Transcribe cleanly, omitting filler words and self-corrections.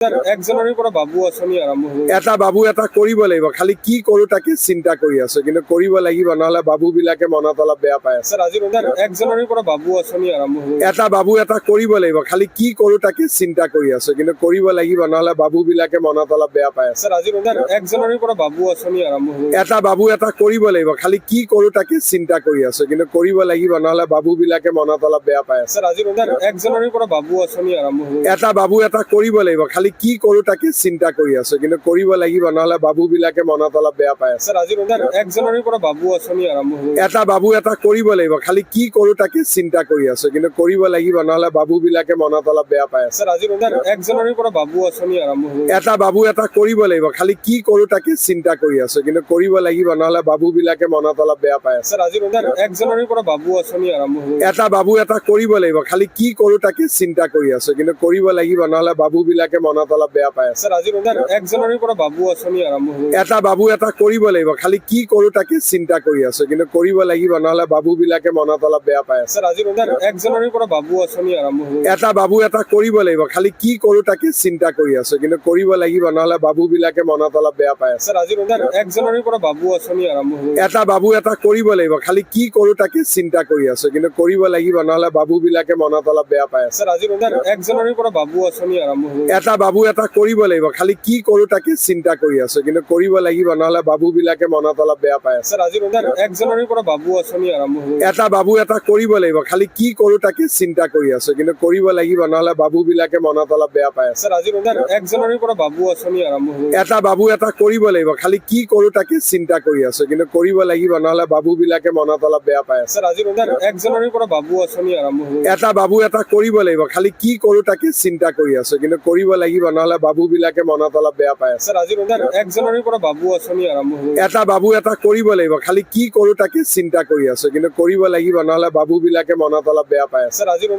একজনেৰে পৰা বাবু আঁচনি আৰম্ভ হ'ব। এটা বাবু এটা কৰিব লাগিব, খালি কি কৰো তাকে চিন্তা কৰি আছো, কিন্তু কৰিব লাগিব, নহলে বাবু বিলাকে মনত অলপ বেয়া পাই আছে। স্যাৰ আজিৰ একজনেৰে পৰা বাবু আঁচনি আৰম্ভ হ'ব। এটা বাবু এটা কৰিব লাগিব, খালি কি কৰো তাকে চিন্তা কৰি আছো, কিন্তু কৰিব লাগিব, নহলে বাবু বিলাকে মনত অলপ বেয়া পাই আছে। স্যাৰ আজিৰ একজনেৰে পৰা বাবু আঁচনি আৰম্ভ হ'ব। এটা বাবু এটা কৰিব লাগিব, খালি কি কৰো তাকে চিন্তা কৰি আছো, কিন্তু কৰিব লাগিব, নহলে বাবু বিলাকে মনত অলপ বেয়া পাই আছে। স্যাৰ আজিৰ একজনেৰে পৰা বাবু আঁচনি আৰম্ভ হ'ব। এটা বাবু এটা কৰিব লাগিব, খালি কি কৰো তাকে চিন্তা কৰি আছো, কিন্তু কৰিব লাগিব, নহলে বাবু বিলাকে মনত অলপ বেয়া পাই আছে। স্যাৰ আজিৰ একজনেৰে পৰা বাবু আঁচনি আৰম্ভ হ'ব। এটা বাবু এটা কৰিব লাগিব, খালি কি কৰো তাকে চিন্তা কৰি আছো, কিন্তু কৰিব লাগিব, নহলে বাবু বিলাকে মনত অলপ বেয়া পাই আছে। স্যাৰ আজিৰ একজনেৰে পৰা বাবু আঁচনি আৰম্ভ হ'ব। এটা বাবু এটা কৰিব লাগিব, খালি কি কৰো তাকে চিন্তা কৰি আছো, কিন্তু কৰিব লাগিব, নহলে বাবু বিলাকে মনত অলপ বেয়া পাই আছে। স্যাৰ আজিৰ একজনেৰে পৰা বাবু আঁচনি আৰম্ভ হ'ব। এটা বাবু এটা কৰিব লাগিব, খালি কি কৰো তাকে চিন্তা কৰি আছো, কিন্তু কৰিব লাগিব, নহলে বাবু বিলাকে মনত অলপ বেয়া পাই আছে। স্যাৰ আজিৰ একজনেৰে পৰা বাবু আঁচনি আৰম্ভ হ'ব। এটা বাবু এটা কৰিব লাগিব, খালি কি কৰো তাকে চিন্তা কৰি আছো, কিন্তু কৰিব লাগিব, নহলে বাবু বিলাকে মনত অলপ বেয়া পাই আছে। স্যাৰ আজিৰ একজনেৰে পৰা বাবু আঁচনি আৰম্ভ হ'ব। এটা বাবু এটা কৰিব লাগিব, খালি কি কৰো তাকে চিন্তা কৰি আছো, কিন্তু কৰিব লাগিব, নহলে বাবু বিলাকে মনত অলপ বেয়া পাই আছে। স্যাৰ আজিৰ একজনেৰে পৰা বাবু আঁচনি আৰম্ভ হ'ব। এটা বাবু এটা কৰিব লাগিব, খালি কি কৰো তাকে চিন্তা কৰি আছো, কিন্তু কৰিব লাগিব, নহলে বাবু বিলাকে মনত অলপ বেয়া পাই আছে। স্যাৰ আজিৰ একজনেৰে পৰা বাবু আঁচনি আৰম্ভ হ'ব। এটা বাবু এটা কৰিব লাগিব, খালি কি কৰো তাকে চিন্তা কৰি আছো, কিন্তু কৰিব লাগিব, নহলে বাবু বিলাকে মনত অলপ বেয়া পাই আছে। স্যাৰ আজিৰ একজনেৰে পৰা বাবু আঁচনি আৰম্ভ হ'ব। এটা বাবু এটা কৰিব লাগিব, খালি কি কৰো তাকে চিন্তা কৰি আছো, কিন্তু কৰিব লাগিব, নহলে বাবু বিলাকে মনত অলপ বেয়া পাই আছে। স্যাৰ আজিৰ একজনেৰে পৰা বাবু আঁচনি আৰম্ভ হ'ব। এটা বাবু এটা কৰিব লাগিব, খালি কি কৰো তাকে চিন্তা কৰি আছো, কিন্তু কৰিব লাগিব, নহলে বাবু বিলাকে মনত অলপ বেয়া পাই আছে। স্যাৰ আজিৰ একজনেৰে পৰা বাবু আঁচনি আৰম্ভ হ'ব। এটা বাবু এটা কৰিব লাগিব, খালি কি কৰো তাকে চিন্তা কৰি আছো, কিন্তু কৰিব লাগিব, নহলে বাবু বিলাকে মনত অলপ বেয়া পাই আছে। স্যাৰ আজিৰ একজনেৰে পৰা বাবু আঁচনি আৰম্ভ হ'ব। এটা বাবু এটা কৰিব লাগিব, খালি কি কৰো তাকে চিন্তা কৰি আছো, কিন্তু কৰিব লাগিব, নহলে বাবু বিলাকে মনত অলপ বেয়া পাই আছে। স্যাৰ আজিৰ